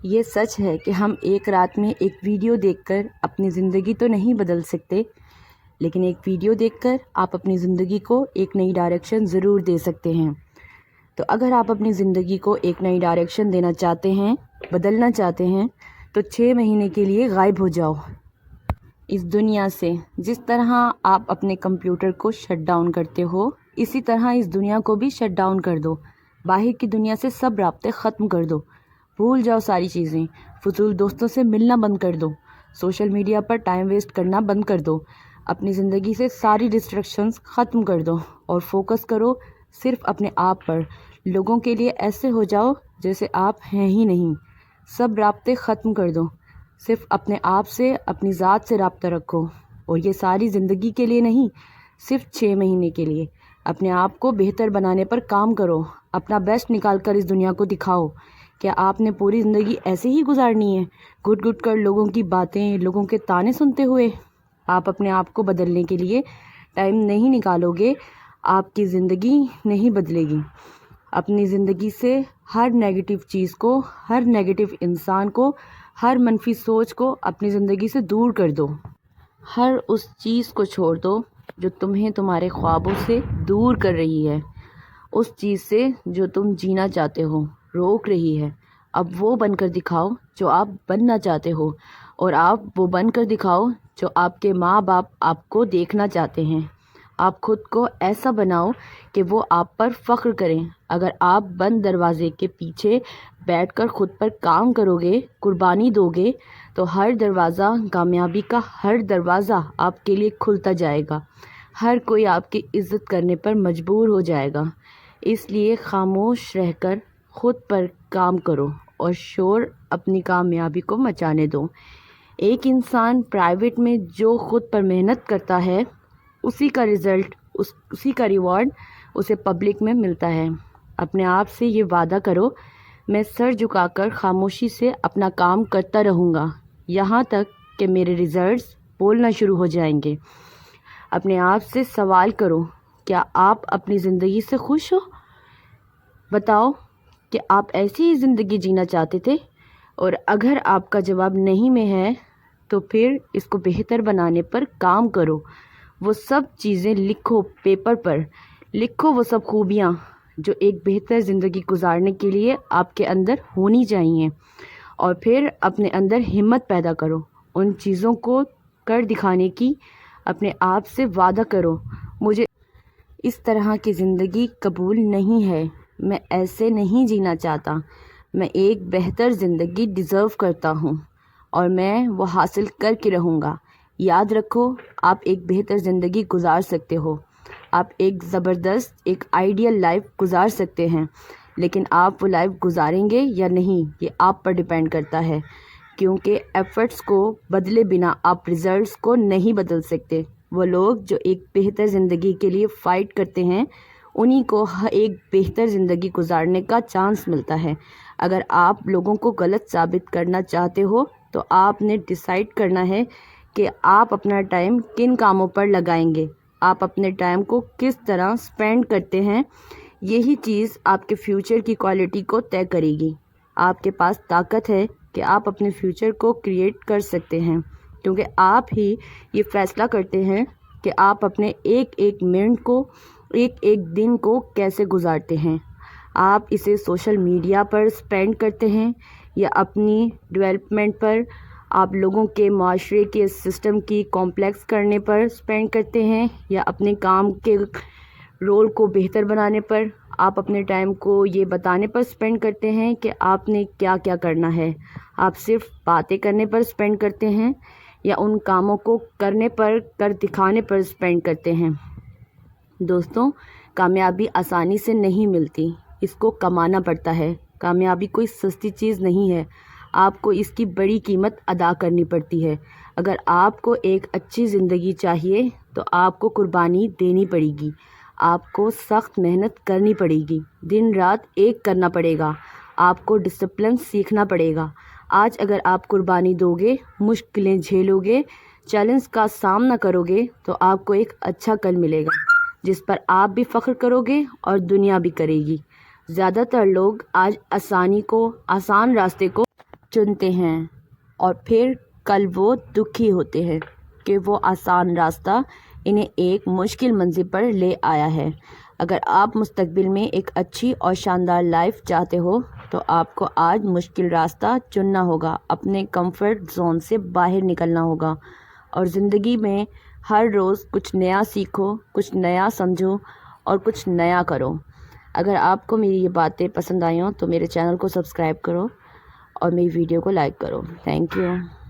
یہ سچ ہے کہ ہم ایک رات میں ایک ویڈیو دیکھ کر اپنی زندگی تو نہیں بدل سکتے، لیکن ایک ویڈیو دیکھ کر آپ اپنی زندگی کو ایک نئی ڈائریکشن ضرور دے سکتے ہیں۔ تو اگر آپ اپنی زندگی کو ایک نئی ڈائریکشن دینا چاہتے ہیں، بدلنا چاہتے ہیں، تو 6 مہینے کے لیے غائب ہو جاؤ اس دنیا سے۔ جس طرح آپ اپنے کمپیوٹر کو شٹ ڈاؤن کرتے ہو، اسی طرح اس دنیا کو بھی شٹ ڈاؤن کر دو۔ باہر کی دنیا سے سب رابطے ختم کر دو، بھول جاؤ ساری چیزیں، فضول دوستوں سے ملنا بند کر دو، سوشل میڈیا پر ٹائم ویسٹ کرنا بند کر دو، اپنی زندگی سے ساری ڈسٹریکشنز ختم کر دو اور فوکس کرو صرف اپنے آپ پر۔ لوگوں کے لیے ایسے ہو جاؤ جیسے آپ ہیں ہی نہیں۔ سب رابطے ختم کر دو، صرف اپنے آپ سے، اپنی ذات سے رابطہ رکھو، اور یہ ساری زندگی کے لیے نہیں، صرف 6 مہینے کے لیے۔ اپنے آپ کو بہتر بنانے پر کام کرو، اپنا بیسٹ نکال کر اس دنیا کو دکھاؤ۔ کیا آپ نے پوری زندگی ایسے ہی گزارنی ہے، گھٹ گھٹ کر لوگوں کی باتیں، لوگوں کے طعنے سنتے ہوئے؟ آپ اپنے آپ کو بدلنے کے لیے ٹائم نہیں نکالو گے، آپ کی زندگی نہیں بدلے گی۔ اپنی زندگی سے ہر نیگیٹو چیز کو، ہر نیگیٹو انسان کو، ہر منفی سوچ کو اپنی زندگی سے دور کر دو۔ ہر اس چیز کو چھوڑ دو جو تمہیں تمہارے خوابوں سے دور کر رہی ہے، اس چیز سے جو تم جینا چاہتے ہو روک رہی ہے۔ اب وہ بن کر دکھاؤ جو آپ بننا چاہتے ہو، اور آپ وہ بن کر دکھاؤ جو آپ کے ماں باپ آپ کو دیکھنا چاہتے ہیں۔ آپ خود کو ایسا بناؤ کہ وہ آپ پر فخر کریں۔ اگر آپ بند دروازے کے پیچھے بیٹھ کر خود پر کام کرو گے، قربانی دو گے، تو ہر دروازہ، کامیابی کا ہر دروازہ آپ کے لیے کھلتا جائے گا۔ ہر کوئی آپ کی عزت کرنے پر مجبور ہو جائے گا۔ اس لیے خاموش رہ کر خود پر کام کرو اور شور اپنی کامیابی کو مچانے دو۔ ایک انسان پرائیویٹ میں جو خود پر محنت کرتا ہے، اسی کا رزلٹ، اسی کا ریوارڈ اسے پبلک میں ملتا ہے۔ اپنے آپ سے یہ وعدہ کرو، میں سر جھکا کر خاموشی سے اپنا کام کرتا رہوں گا، یہاں تک کہ میرے ریزلٹس بولنا شروع ہو جائیں گے۔ اپنے آپ سے سوال کرو، کیا آپ اپنی زندگی سے خوش ہو؟ بتاؤ کہ آپ ایسی ہی زندگی جینا چاہتے تھے؟ اور اگر آپ کا جواب نہیں میں ہے، تو پھر اس کو بہتر بنانے پر کام کرو۔ وہ سب چیزیں لکھو، پیپر پر لکھو، وہ سب خوبیاں جو ایک بہتر زندگی گزارنے کے لیے آپ کے اندر ہونی چاہیے، اور پھر اپنے اندر ہمت پیدا کرو ان چیزوں کو کر دکھانے کی۔ اپنے آپ سے وعدہ کرو، مجھے اس طرح کی زندگی قبول نہیں ہے، میں ایسے نہیں جینا چاہتا، میں ایک بہتر زندگی ڈیزرو کرتا ہوں، اور میں وہ حاصل کر کے رہوں گا۔ یاد رکھو، آپ ایک بہتر زندگی گزار سکتے ہو، آپ ایک زبردست، ایک آئیڈیل لائف گزار سکتے ہیں، لیکن آپ وہ لائف گزاریں گے یا نہیں، یہ آپ پر ڈیپینڈ کرتا ہے، کیونکہ ایفرٹس کو بدلے بنا آپ ریزلٹس کو نہیں بدل سکتے۔ وہ لوگ جو ایک بہتر زندگی کے لیے فائٹ کرتے ہیں، انہی کو ایک بہتر زندگی گزارنے کا چانس ملتا ہے۔ اگر آپ لوگوں کو غلط ثابت کرنا چاہتے ہو، تو آپ نے ڈیسائیڈ کرنا ہے کہ آپ اپنا ٹائم کن کاموں پر لگائیں گے، آپ اپنے ٹائم کو کس طرح سپینڈ کرتے ہیں۔ یہی چیز آپ کے فیوچر کی کوالٹی کو طے کرے گی۔ آپ کے پاس طاقت ہے کہ آپ اپنے فیوچر کو کریٹ کر سکتے ہیں، کیونکہ آپ ہی یہ فیصلہ کرتے ہیں کہ آپ اپنے ایک ایک منٹ کو، ایک ایک دن کو کیسے گزارتے ہیں۔ آپ اسے سوشل میڈیا پر سپینڈ کرتے ہیں یا اپنی ڈیولپمنٹ پر، آپ لوگوں کے معاشرے کے سسٹم کی کمپلیکس کرنے پر سپینڈ کرتے ہیں، یا اپنے کام کے رول کو بہتر بنانے پر، آپ اپنے ٹائم کو یہ بتانے پر سپینڈ کرتے ہیں کہ آپ نے کیا کیا کرنا ہے۔ آپ صرف باتیں کرنے پر سپینڈ کرتے ہیں، یا ان کاموں کو کرنے پر، کر دکھانے پر سپینڈ کرتے ہیں۔ دوستوں، کامیابی آسانی سے نہیں ملتی، اس کو کمانا پڑتا ہے۔ کامیابی کوئی سستی چیز نہیں ہے، آپ کو اس کی بڑی قیمت ادا کرنی پڑتی ہے۔ اگر آپ کو ایک اچھی زندگی چاہیے، تو آپ کو قربانی دینی پڑے گی، آپ کو سخت محنت کرنی پڑے گی، دن رات ایک کرنا پڑے گا، آپ کو ڈسپلن سیکھنا پڑے گا۔ آج اگر آپ قربانی دو گے، مشکلیں جھیلو گے، چیلنج کا سامنا کرو گے، تو آپ کو ایک اچھا کل ملے گا، جس پر آپ بھی فخر کرو گے اور دنیا بھی کرے گی۔ زیادہ تر لوگ آج آسان راستے کو چنتے ہیں اور پھر کل وہ دکھی ہوتے ہیں کہ وہ آسان راستہ انہیں ایک مشکل منزل پر لے آیا ہے۔ اگر آپ مستقبل میں ایک اچھی اور شاندار لائف چاہتے ہو تو آپ کو آج مشکل راستہ چننا ہوگا، اپنے کمفرٹ زون سے باہر نکلنا ہوگا اور زندگی میں ہر روز کچھ نیا سیکھو، کچھ نیا سمجھو اور کچھ نیا کرو۔ اگر آپ کو میری یہ باتیں پسند آئی ہوں تو میرے چینل کو سبسکرائب کرو اور میری ویڈیو کو لائک کرو۔ Thank you.